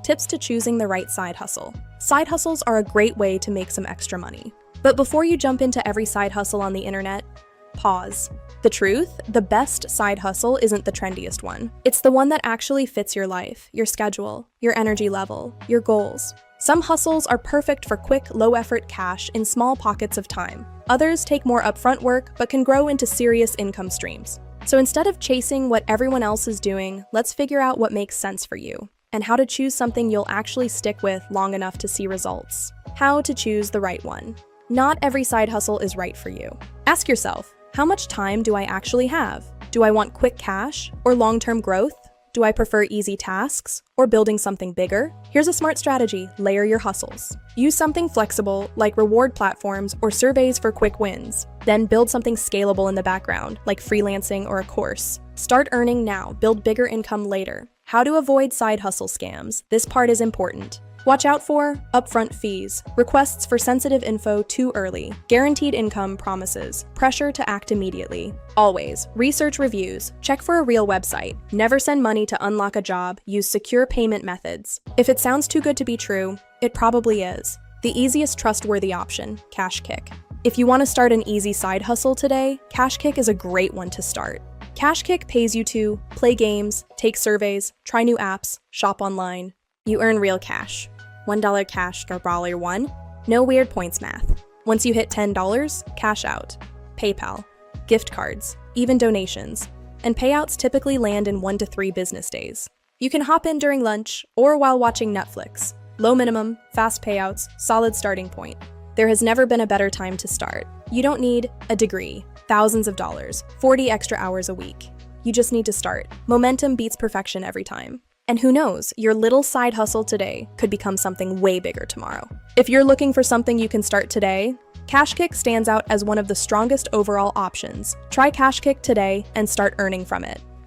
tips to choosing the right side hustle. Side hustles are a great way to make some extra money. But before you jump into every side hustle on the internet, pause. The truth, the best side hustle isn't the trendiest one. It's the one that actually fits your life, your schedule, your energy level, your goals. Some hustles are perfect for quick, low-effort cash in small pockets of time. Others take more upfront work but can grow into serious income streams. So instead of chasing what everyone else is doing, let's figure out what makes sense for you and how to choose something you'll actually stick with long enough to see results. How to choose the right one. Not every side hustle is right for you. Ask yourself, how much time do I actually have? Do I want quick cash or long-term growth? Do I prefer easy tasks or building something bigger? Here's a smart strategy: layer your hustles. Use something flexible like reward platforms or surveys for quick wins. Then build something scalable in the background like freelancing or a course. Start earning now, build bigger income later. How to avoid side hustle scams. This part is important. Watch out for upfront fees, requests for sensitive info too early, guaranteed income promises, pressure to act immediately. Always, research reviews, check for a real website, never send money to unlock a job, use secure payment methods. If it sounds too good to be true, it probably is. The easiest trustworthy option, KashKick. If you want to start an easy side hustle today, KashKick is a great one to start. KashKick pays you to play games, take surveys, try new apps, shop online. You earn real cash. $1 cash to $1. No weird points math. Once you hit $10, cash out. PayPal, gift cards, even donations. And payouts typically land in 1 to 3 business days. You can hop in during lunch or while watching Netflix. Low minimum, fast payouts, solid starting point. There has never been a better time to start. You don't need a degree, thousands of dollars, 40 extra hours a week. You just need to start. Momentum beats perfection every time. And who knows, your little side hustle today could become something way bigger tomorrow. If you're looking for something you can start today, KashKick stands out as one of the strongest overall options. Try KashKick today and start earning from it.